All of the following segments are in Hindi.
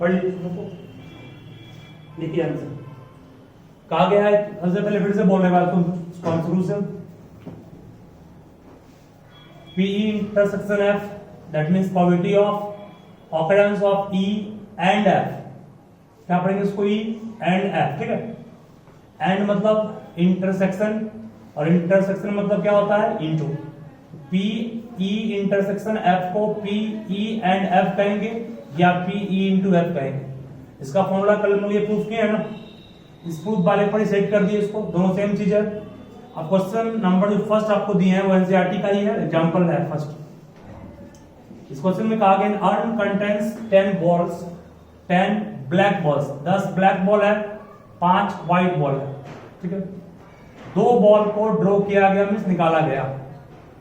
पढ़ लीजिए, लिखिए आंसर। कहा गया है, सबसे पहले फिर से बोलने वाला तुम शुरू से, PE intersection F, that means probability of occurrence of E and F, क्या पढ़ेंगे इसको, E and F, ठीक है। एंड मतलब इंटरसेक्शन, और इंटरसेक्शन मतलब क्या होता है, इनटू। PE इंटरसेक्शन F को PE एंड F कहेंगे या PE इंटू F कहेंगे। इसका फॉर्मूला कल हम लोग ये प्रूफ किया है ना, इस प्रूफ वाले पर ही सेट कर दिए इसको, दोनों सेम चीज है। अब क्वेश्चन नंबर जो फर्स्ट आपको दिए हैं वो एनसीईआरटी का ही है, एग्जांपल है फर्स्ट। इस क्वेश्चन में कहा गया earn contains 10 balls, 10 black balls, 10 black ball है, 5 व्हाइट बॉल है, ठीक है। 2 बॉल को ड्रॉ किया गया, मींस निकाला गया,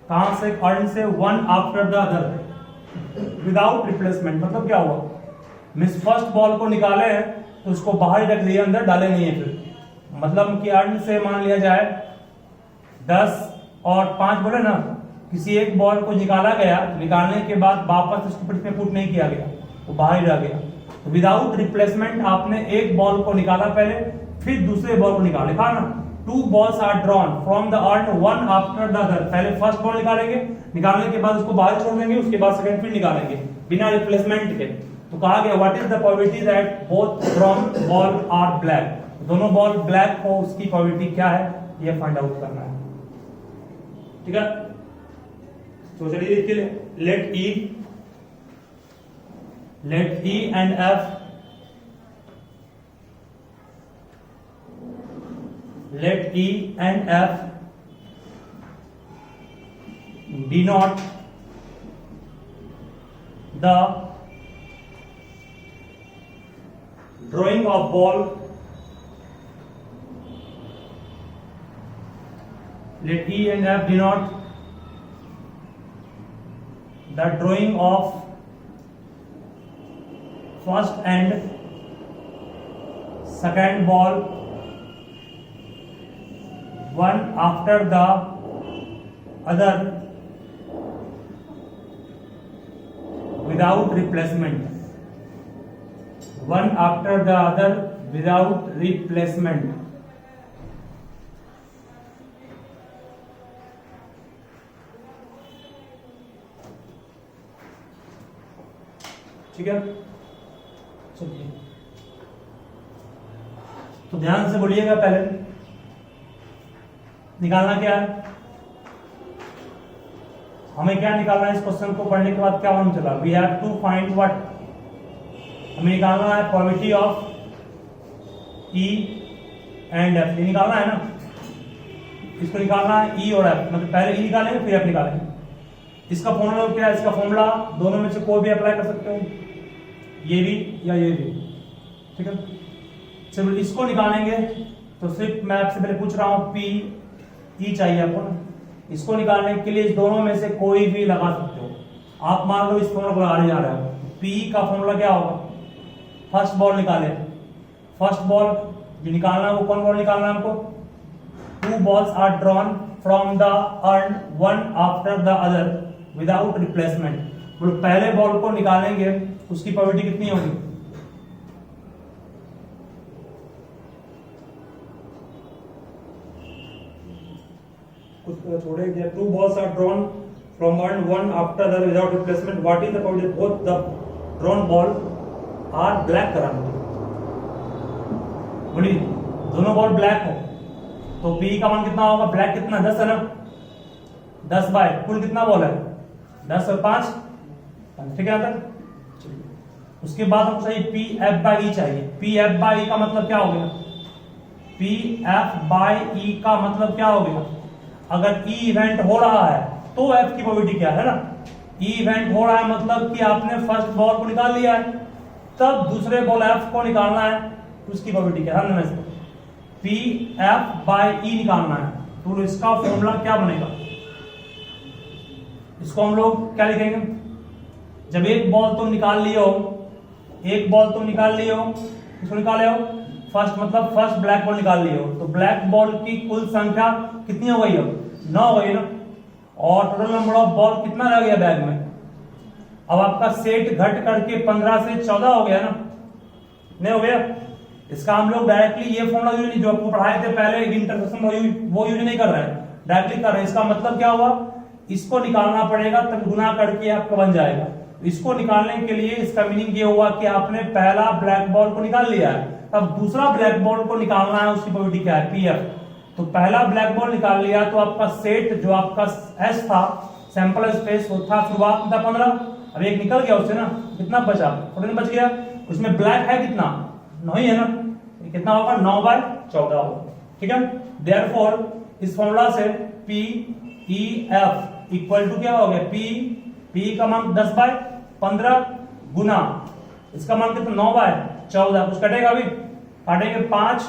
कहां से, अर्न से, one after the other without replacement. मतलब क्या हुआ, मींस फर्स्ट बॉल को निकाले हैं तो उसको बाहर ही रख दिया, अंदर डाले नहीं है फिर। मतलब कि अर्न से मान लिया जाए 10 और 5 बोले ना, किसी एक बॉल को निकाला गया, निकालने के बाद वापस उसको पिट में पुट नहीं किया गया, वो बाहर ही रह गया। तो विदाउट रिप्लेसमेंट आपने एक बॉल को निकाला पहले, फिर दूसरे बॉल को निकाला, लिखा ना, 2 balls are drawn from the urn one after the other। पहले फर्स्ट बॉल निकालेंगे, निकालने के बाद उसको बाहर छोड़ देंगे, उसके बाद सेकंड फिर निकालेंगे बिना रिप्लेसमेंट के। तो कहा गया what is the probability that both drawn ball are black, दोनों बॉल ब्लैक हो, उसकी प्रोबेबिलिटी क्या है, ये फाइंड आउट करना है, ठीक है। तो चलिए देखिए, late E and F, let E and F denote the drawing of ball, let E and F denote the drawing of first and second ball one after the other without replacement, one after the other without replacement। ठीक है, चलिए तो ध्यान से बोलिएगा, पहले निकालना क्या है, हमें क्या निकालना है, इस क्वेश्चन को पढ़ने के बाद क्या मालूम चला, we have to find what, हमें निकालना है probability of E and F, ये निकालना है ना, इसको निकालना है E और F, मतलब पहले E निकालेंगे फिर F निकालेंगे। इसका फॉर्मूला क्या है, इसका फॉर्मूला दोनों में से कोई भी अप्लाई कर सकते हो, ये भी या ये भी, ठीक है। चलो इसको निकालेंगे तो सिर्फ मैं आपसे पहले पूछ रहा हूं, PE चाहिए आपको ना, इसको निकालने के लिए इस दोनों में से कोई भी लगा सकते हो। आप मान लो इस फॉर्मूला को लगाने जा रहे हो, PE का फॉर्मूला क्या होगा, फर्स्ट बॉल निकाले, फर्स्ट बॉल जो निकालना है वो कौन बॉल निकालना है हमको, 2 balls are drawn from the urn one after the other without replacement। तो पहले बॉल को निकालेंगे, उसकी प्रोबेबिलिटी कितनी होगी, कुछ छोड़े गया, 2 balls are drawn from urn one after the other without replacement, what is the probability both the drawn ball are black कराना, बोलिए दोनों बॉल ब्लैक हो तो P का मान कितना होगा, ब्लैक कितना, 10 है ना, 10 बाय कुल कितना बॉल है, 10 और 5, ठीक है। उसके बाद हमको चाहिए PF by E चाहिए, PF by E का मतलब क्या हो गया, PF by E का मतलब क्या हो गया, अगर E इवेंट हो रहा है तो F की प्रोबेबिलिटी क्या है ना, E इवेंट हो रहा है मतलब कि आपने फर्स्ट बॉल को निकाल लिया है, तब दूसरे बॉल F को निकालना है, उसकी प्रोबेबिलिटी क्या है ना, PF by E निकालना है। तो इसका फॉर्मूला क्या बनेगा, इसको हम लोग क्या लिखेंगे, जब एक बॉल तुम निकाल लिए हो, एक बॉल तुम निकाल लिए हो, इसको निकाले हो, फर्स्ट मतलब फर्स्ट ब्लैक बॉल निकाल लिए हो, तो ब्लैक बॉल की कुल संख्या कितनी हो गई हो, 9 हो गई ना, और टोटल नंबर ऑफ बॉल कितना रह गया बैग में, अब आपका सेट घट करके 15 से 14 हो गया ना, नहीं हो गया? इसका हम लोग डायरेक्टली ये फॉर्मूला यूज नहीं, जो आपको पढ़ाए थे पहले इंटरसेक्शन वो यूज नहीं कर रहे हैं, डायरेक्टली कर रहे हैं। इसका मतलब क्या हुआ, इसको निकालना पड़ेगा तब गुना करके आपका बन जाएगा। इसको निकालने के लिए इसका मीनिंग ये हुआ कि आपने पहला ब्लैक बॉल को निकाल लिया है, तब दूसरा ब्लैक बॉल को निकालना है, उसकी प्रोबेबिलिटी क्या है, पीएफ। तो पहला ब्लैक बॉल निकाल लिया तो आपका सेट जो आपका एस था, सैंपल स्पेस वो था शुरुआत में था 15, अब एक निकल गया उससे ना, कितना बचा, 14 बच गया। उसमें ब्लैक है कितना, 9 ही है ना, कितना होगा 9/14 होगा, ठीक है। देयरफॉर इस फॉर्मूला से p e f equal to क्या हो गया, पी का मान 10/15 गुना इसका मान कितना 9/14, कुछ कटेगा अभी, काटेंगे 5,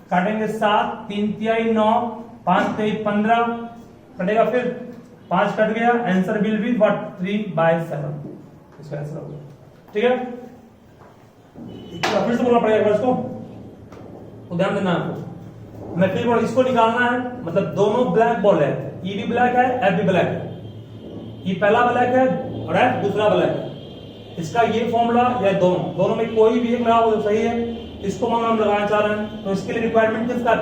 काटेंगे 7, 3 तिहाई 9, 5 तिहाई 15 कटेगा, फिर 5 कट गया, आंसर विल बी व्हाट 3/7, इसका आंसर हो गया, ठीक है। फिर से बोलना पड़ेगा इसको, तो ध्यान देना आपको। मैं फिर बोल, इसको निकालना है, मतलब दोनों ब्लैक बॉल है, ई भी ब्लैक है, एफ भी ब्लैक है, ये पहला ब्लैक है और एफ दूसरा ब्लैक है। इसका ये फॉर्मूला या दोनों में कोई भी एक लगाओ तो सही है, इसको मान हम लगाना चाह रहे हैं, तो इसके लिए रिक्वायरमेंट किसका,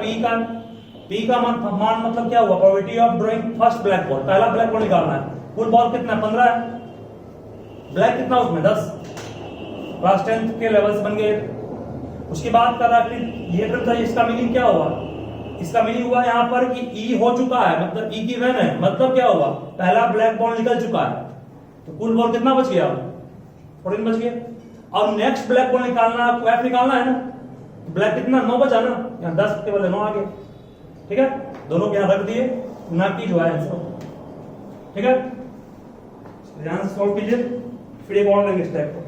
पी का मान मतलब क्या हुआ, probability of drawing first black ball, पहला ब्लैक बॉल निकालना है। फुल बॉल कितना 15 है, ब्लैक कितना उसमें 10, क्लास 10th के लेवल से बन गए। उसके बाद कर रहा है ये टर्म था, इसका मीनिंग क्या हुआ, इसका मीनिंग हुआ यहाँ पर कि ई हो चुका है, मतलब ई की वैन है, मतलब क्या हुआ, पहला ब्लैक बॉल निकल चुका है, तो कुल बॉल कितना बच गया, 14 बच गया। और नेक्स्ट ब्लैक बॉल निकालना, आपको एफ निकालना है ना, तो ब्लैक कितना 9 बचा ना, यहाँ 10 के बदले 9 आ गया, ठीक है। दोनों को यहाँ रख दिए, ना की जो है आंसर, ठीक है। ध्यान से सॉल्व कीजिए, फिर एक और लेंगे स्टेप को,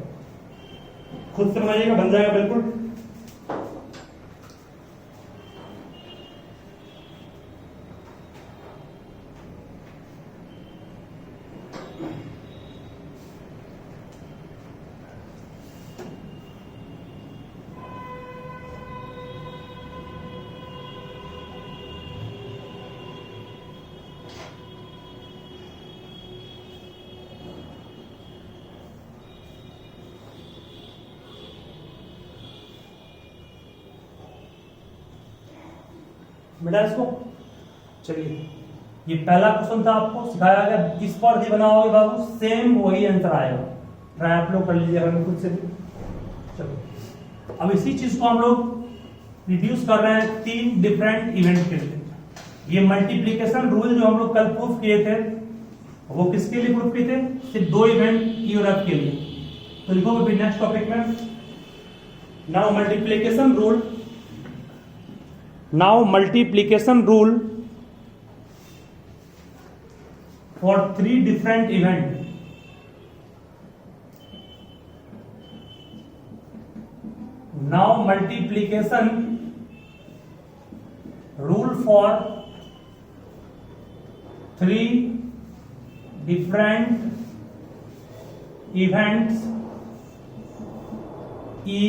खुद से बनाइएगा, बन जाएगा बिल्कुल। बेटा इसको चलिए, ये पहला क्वेश्चन था, आपको सिखाया गया, इस पर भी बनाओगे बाबू सेम वही आंसर आएगा, ट्राई आप लोग कर लीजिएगा खुद से भी। चलो अब इसी चीज को हम लोग रिड्यूस कर रहे हैं 3 डिफरेंट इवेंट के लिए। ये मल्टीप्लीकेशन रूल जो हम लोग कल प्रूफ किए थे, वो किसके लिए प्रूफ किए थे, सिर्फ 2 इवेंट ई और एफ के लिए। तो लिखो नेक्स्ट टॉपिक में, now multiplication rule, now multiplication rule for 3 different event। now multiplication rule for 3 different events E,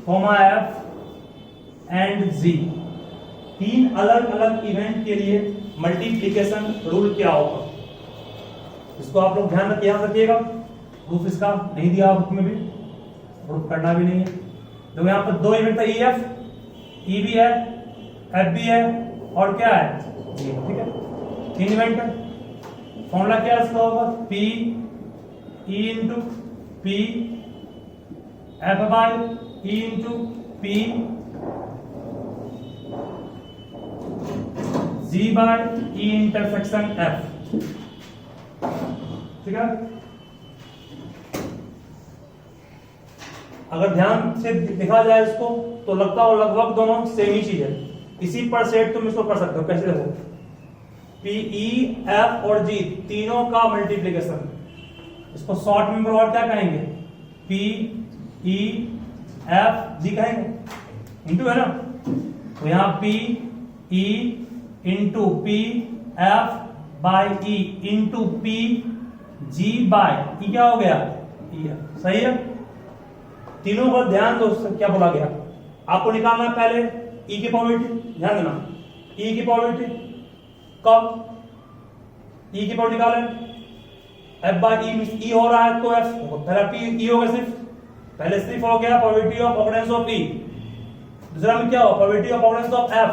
F and G. 3 अलग अलग इवेंट के लिए मल्टीप्लीकेशन रूल क्या होगा, इसको आप लोग ध्यान रखिएगा। प्रूफ इसका नहीं दिया बुक में भी, प्रूफ करना भी नहीं है। तो यहाँ पर 2 इवेंट था, ई एफ, ई भी है, एफ भी है, और क्या है जी, ठीक है। 3 इवेंट है, फॉर्मूला क्या इसका होगा, p e into P F by E into p G by E intersection F, ठीक है। अगर ध्यान से देखा जाए इसको तो लगता हो लगभग दोनों सेम ही चीज है। इसी पर सेट तुम इसको कर सकते हो, कैसे देखो, P E F और G तीनों का मल्टीप्लीकेशन, इसको शॉर्ट में और क्या कहेंगे, P E F G कहेंगे, इंटू है ना। तो यहाँ P E into P F by E into P G by E क्या हो गया, ई है, सही है। तीनों पर ध्यान दो, क्या बोला गया आपको निकालना है, पहले ई की प्रोबेबिलिटी, ध्यान देना, ई की प्रोबेबिलिटी कब, ई की प्रोबेबिलिटी निकालें F by E means E हो रहा है तो F पहला P E होगा सिर्फ, पहले सिर्फ हो गया probability of occurrence of E। दूसरा में क्या हो, probability of occurrence of F।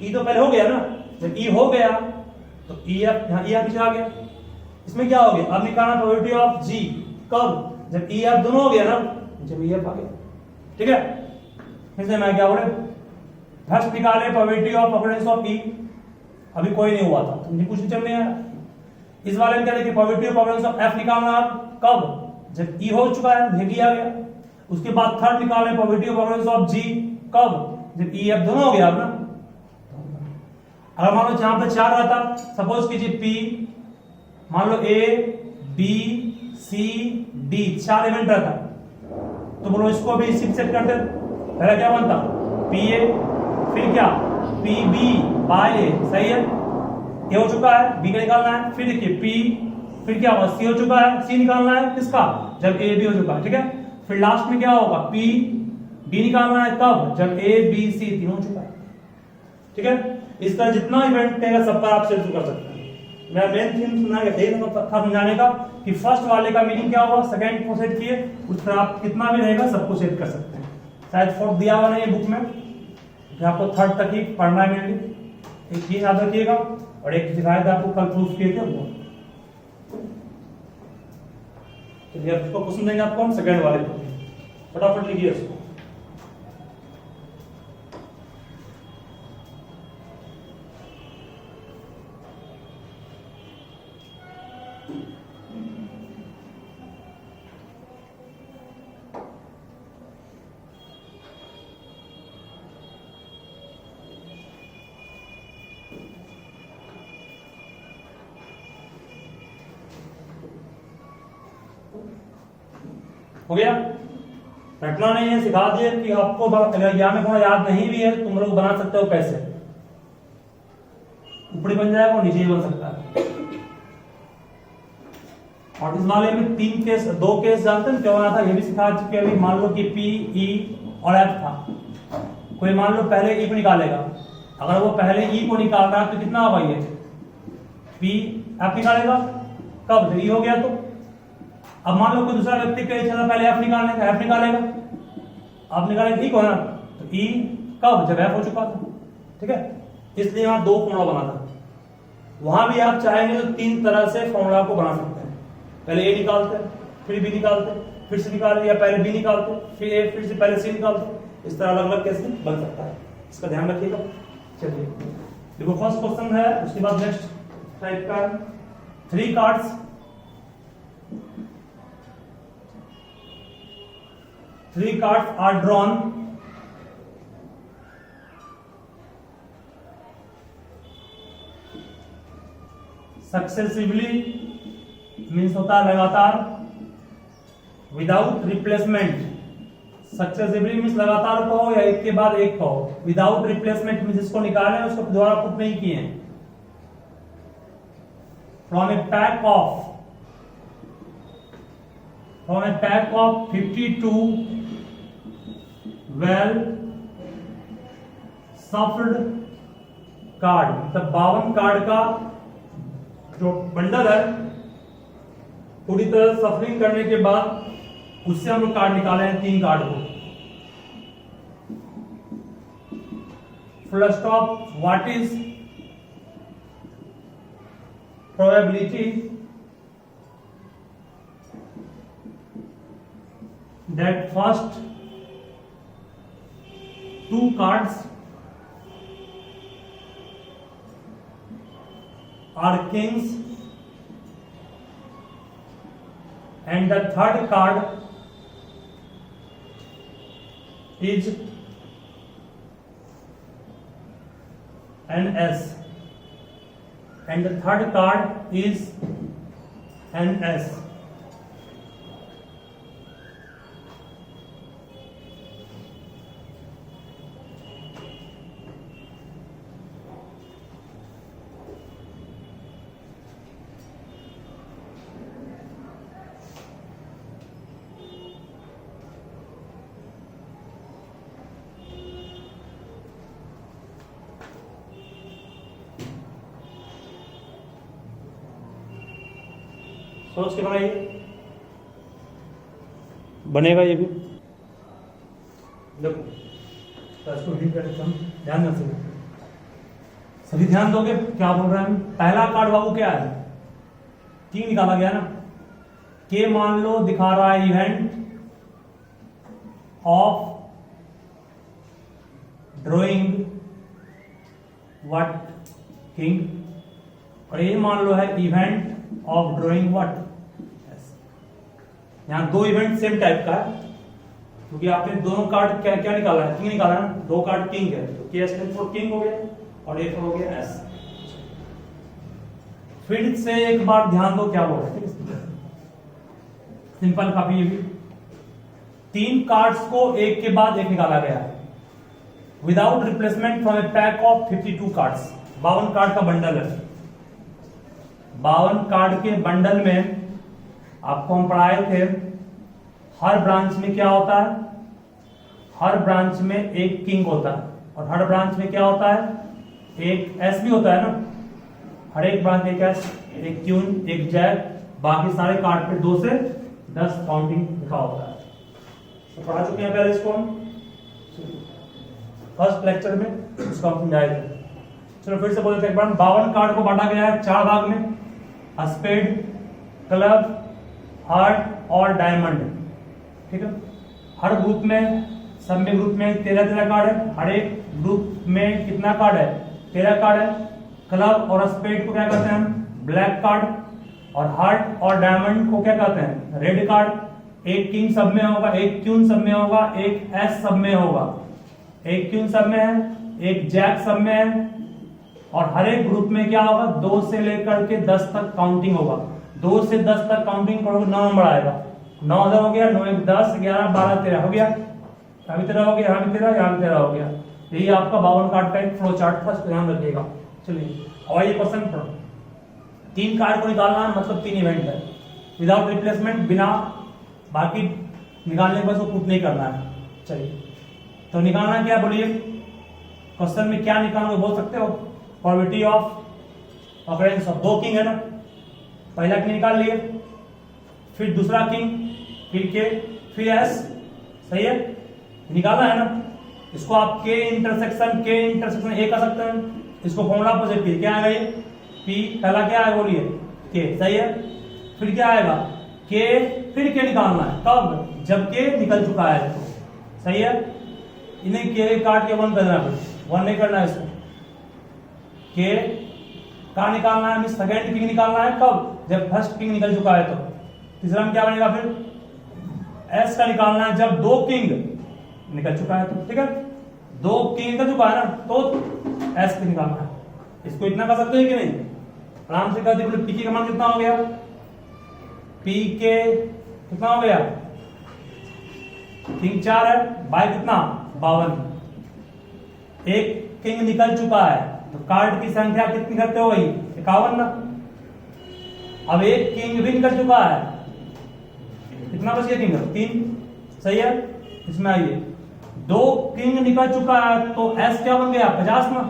E तो पहले हो गया ना, जब E हो गया तो E F यहाँ E पीछे आ गया। इसमें क्या हो गया, अब निकालना प्रोबेबिलिटी ऑफ G, कब, जब E F दोनों हो गया ना, जब E F आ गया। ठीक है, फिर से मैं क्या बोले, फर्स्ट निकाले probability of occurrence of E, अभी कोई नहीं हुआ था तो मुझे कुछ नहीं चल नहीं आया। इस वाले में क्या देखिए, probability of occurrence of F निकालना कब, जब E हो चुका है, जब E आ गया। उसके बाद थर्ड निकालना probability of occurrence of G, कब, जब E F दोनों हो गया अब ना। अगर मान लो जहां पे 4 रहता, सपोज कीजिए P, मान लो A B C D 4 element रहता, तो बोलो इसको भी इसी सेट कर दे। पहला क्या बनता, PA, फिर क्या PB बाय A, सही है, ये हो चुका है, B का निकालना है। फिर देखिए P, फिर क्या होगा, C हो चुका है, C निकालना है किसका, जब A B हो चुका है। ठीक है, फिर लास्ट में क्या होगा, P B निकालना है कब, जब A B C तीनों हो चुका है। ठीक है, इस तरह जितना इवेंट कहेगा सब पर आप शेयर कर सकते हैं। मैं मेन थीम था समझाने का कि फर्स्ट वाले का मीनिंग क्या होगा, सेकंड को सेट किए, उस तरह आप कितना भी रहेगा सबको सेट कर सकते हैं। शायद फोर्थ दिया हुआ नहीं है बुक में, कि आपको थर्ड तक ही पढ़ना है मेनली, एक चीज याद रखिएगा। और एक दिखाया था आपको कल प्रूफ किए थे वो, चलिए अब उसको क्वेश्चन देंगे आपको हम सेकंड वाले को, फटाफट लिखिए उसको। हो गया, रटना नहीं है, सिखा दिए कि आपको एग्जाम में थोड़ा याद नहीं भी है तुम लोग बना सकते हो कैसे, ऊपरी बन जाएगा और नीचे ही बन सकता है। और इस वाले में 3 केस, 2 केस जानते हैं क्या बना था, ये भी सिखा चुके अभी। मान लो कि P E और F था, कोई मान लो पहले E को निकालेगा, अगर वो पहले E को निकाल रहा है तो कितना होगा, ये P F निकालेगा कब, जब E हो गया तो। अब मान लो कोई दूसरा व्यक्ति कहे चलो पहले F निकालने का, F निकालेगा, आप निकालेंगे ठीक हो ना, तो E कब, जब F हो चुका था। ठीक है, इसलिए यहाँ 2 फॉर्मूला बना था। वहां भी आप चाहेंगे तो 3 तरह से फॉर्मूला को बना सकते हैं, पहले A निकालते, फिर B निकालते, फिर C निकाल, या पहले B निकालते फिर A, फिर से पहले C निकालते। इस तरह अलग अलग कैसे बन सकता है, इसका ध्यान रखिएगा। चलिए देखो फर्स्ट क्वेश्चन है, उसके बाद नेक्स्ट टाइप का 3 cards, 3 cards are drawn successively, means होता है लगातार, without replacement, successively means लगातार कहो या एक के बाद एक कहो, without replacement means इसको निकाले उसको दोबारा पुट नहीं किए हैं। from a pack of 52 well shuffled card, मतलब 52 कार्ड का जो बंडल है पूरी तरह सफलिंग करने के बाद उससे हम लोग कार्ड निकाले हैं 3 कार्ड को। Full stop, what is probability that first 2 cards are kings and the third card is an S and the third card is an S. सोच के बनाइए, बनेगा ये भी। देखो तो इसको हिंट कर देता हूं, ध्यान रखिए, सभी ध्यान दोगे क्या बोल रहे हैं हम। पहला कार्ड बाबू क्या है, किंग निकाला गया ना, के मान लो दिखा रहा है event of drawing what king, और ये मान लो है इवेंट ऑफ ड्रॉइंग व्हाट। यहां दो इवेंट सेम टाइप का है, क्योंकि आपने दोनों कार्ड क्या क्या निकाला है, किंग निकाला है, दो कार्ड किंग है, तो के स्टैंड फॉर किंग हो गया और ए हो गया एस। फिर से एक बार ध्यान दो क्या बोल रहे हैं, सिंपल काफी, ये भी 3 कार्ड्स को एक के बाद एक निकाला गया है without replacement from A pack of 52 cards. 52 card का बंडल है, 52 कार्ड के बंडल में आपको हम पढ़ाए थे हर ब्रांच में क्या होता है, हर ब्रांच में एक किंग होता है, और हर ब्रांच में क्या होता है, एक एस भी होता है ना, हर एक ब्रांच में एक एस, एक क्यून, एक जैक, बाकी सारे कार्ड पे 2 से 10 काउंटिंग लिखा होता है। तो पढ़ा चुके हैं पहले इसको हम फर्स्ट लेक्चर में, इसको हम समझाए थे। चलो फिर से बोलते हैं एक बार, 52 कार्ड को बांटा गया है 4 भाग में, स्पेड, क्लब, हार्ट और डायमंड, ठीक है। हर ग्रुप में, सब में ग्रुप में 13 कार्ड है, हर एक ग्रुप में कितना कार्ड है, 13 कार्ड है। क्लब और स्पेड को क्या कहते हैं हम, ब्लैक कार्ड, और हार्ट और डायमंड को क्या कहते हैं, रेड कार्ड। एक किंग सब में होगा, एक क्वीन सब में होगा, एक एस सब में होगा, एक क्वीन सब में है, एक जैक सब में है, और हर एक ग्रुप में क्या होगा, 2 से लेकर के 10 तक काउंटिंग होगा। 2 से 10 तक काउंटिंग करोगे 9 नंबर आएगा, 9 हो गया, 9 1 10 11 12 13 हो गया, यहाँ भी 13 हो गया, यहाँ भी 13, यहाँ भी 13 हो गया। यही आपका 52 कार्ड का एक फ्लो चार्ट था, ध्यान रखिएगा। चलिए और ये क्वेश्चन पढ़ो, 3 कार्ड को निकालना है, मतलब 3 इवेंट है विदाउट रिप्लेसमेंट, बिना बाकी निकालने के बाद उसको पुट नहीं करना है। चलिए तो निकालना क्या बोलिए, क्वेश्चन में क्या निकालोगे बोल सकते हो, probability of occurrence of 2 king है ना, पहला किंग निकाल लिए, फिर दूसरा किंग, फिर के, फिर एस, सही है, निकाला है ना। इसको आप के इंटरसेक्शन ए कर सकते हैं, इसको फॉर्मूला पॉजिटिव क्या आएगा, ये पी, पहला क्या है बोलिए, के, सही है। फिर क्या आएगा, के, फिर के निकालना है, कब, जब के निकल चुका है, तो सही है। इन्हें के काट के 1 करना है, 1 नहीं करना है इसको, के का निकालना है, सेकंड किंग निकालना है कब, जब फर्स्ट किंग निकल चुका है तो। तीसरा में क्या बनेगा, फिर एस का निकालना है जब 2 किंग निकल चुका है तो, ठीक है। 2 किंग निकल चुका है ना, तो एस का निकालना है। इसको इतना कर सकते हैं कि नहीं, आराम से कर दीजिए। पी के का मान कितना हो गया, पी के कितना हो गया, किंग 4 है, बाय कितना 52, एक किंग निकल चुका है तो कार्ड की संख्या कितनी करते हो वही 51 ना। अब एक किंग भी निकल चुका है, कितना बच गया किंग, 3, सही है। इसमें आइए 2 किंग निकल चुका है तो एस क्या बन गया 50 ना,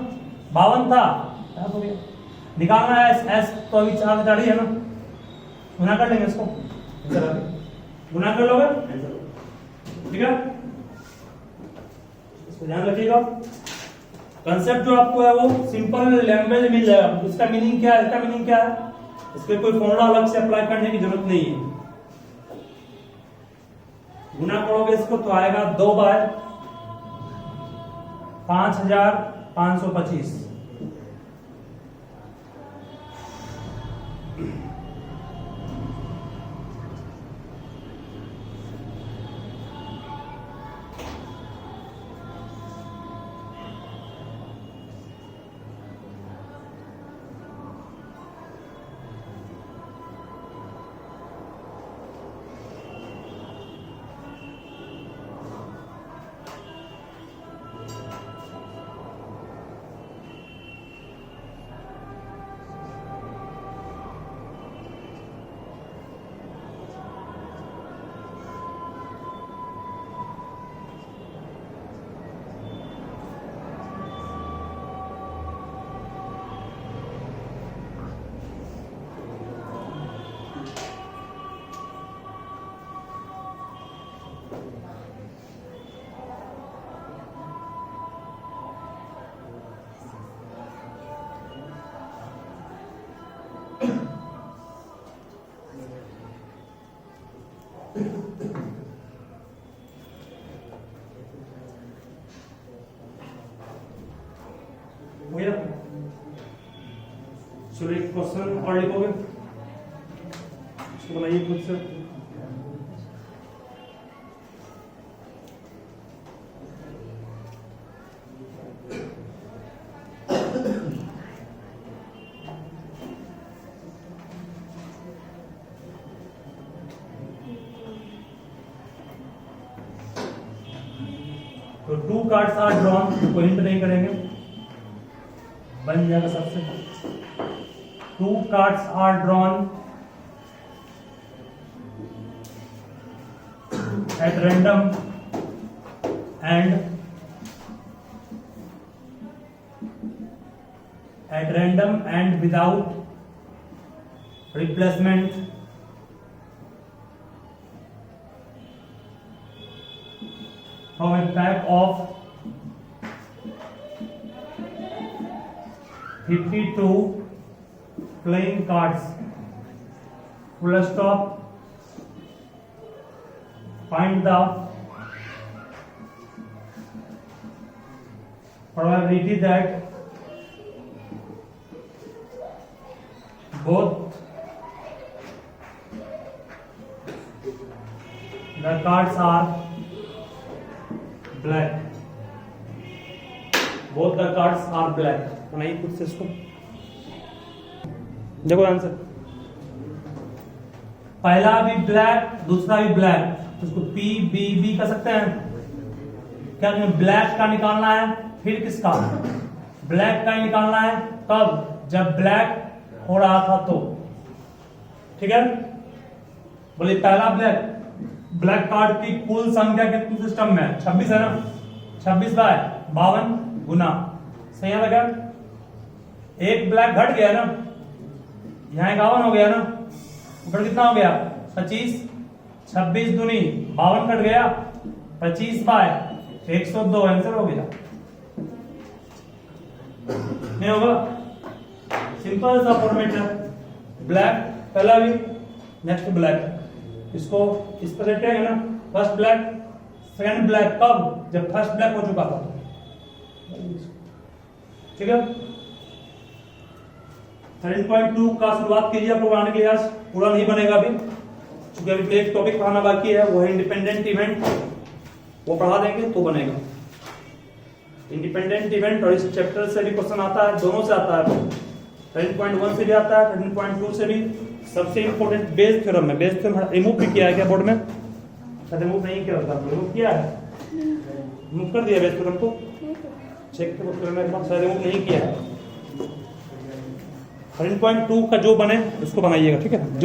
52 था 50 हो गया। निकालना है एस, एस तो अभी 4 ही है ना, गुना कर लेंगे इसको, गुना कर लोगे, ठीक है। इसको ध्यान रखिएगा, कंसेप्ट जो आपको है वो सिंपल लैंग्वेज मिल जाएगा। इसका मीनिंग क्या है, इसका मीनिंग क्या है, इसके कोई फॉर्मूला अलग से अप्लाई करने की जरूरत नहीं है। गुना करोगे इसको तो आएगा 2 बाय 5525, भैया चलो एक क्वेश्चन और लिखोगे, इसको बनाइए खुद से। तो 2 कार्ड्स आर ड्रॉन, कोई हिंट नहीं करेंगे, बन जाएगा सबसे। 2 cards are drawn at random and without replacement from a pack of 52 playing cards. Full stop. Find the probability that both the cards are black. Both the cards are black. बनाइए खुद से इसको, देखो आंसर। पहला भी ब्लैक, दूसरा भी ब्लैक, तो उसको पी बी बी कर सकते हैं क्या? ब्लैक का निकालना है, फिर किसका? ब्लैक का ही निकालना है। कब? जब ब्लैक हो रहा था तो, ठीक है। बोलिए पहला ब्लैक कार्ड की कुल संख्या कितनी सिस्टम में? 26 है ना, 26 बाय 52 गुना, सही है लगा। एक ब्लैक घट गया ना, यहाँ 51 हो गया ना, ऊपर कितना हो गया? 25, 26 दूनी 52 कट गया, 25 बाय 102 आंसर हो गया। नहीं होगा? सिंपल सा फॉर्मेट है। ब्लैक पहला भी, नेक्स्ट ब्लैक, इसको इस पर लेते हैं ना, फर्स्ट ब्लैक सेकंड ब्लैक। कब? जब फर्स्ट ब्लैक हो चुका था, ठीक है। 13.2 का शुरुआत कीजिए आपको बनाने के लिए। आज पूरा नहीं बनेगा अभी, क्योंकि अभी एक टॉपिक पढ़ाना बाकी है, वो है इंडिपेंडेंट इवेंट, वो पढ़ा देंगे तो बनेगा। इंडिपेंडेंट इवेंट और इस चैप्टर से भी क्वेश्चन आता है, दोनों से आता है। 13.1 से भी आता है, 13.2 से भी। सबसे इंपॉर्टेंट बेस थ्योरम है। बेस थ्योरम रिमूव भी किया है क्या बोर्ड में? रिमूव नहीं किया था, रिमूव किया है, रिमूव कर दिया बेस थ्योरम को, चेक करो, रिमूव नहीं किया है। 13.2 का जो बने उसको बनाइएगा, ठीक है। जो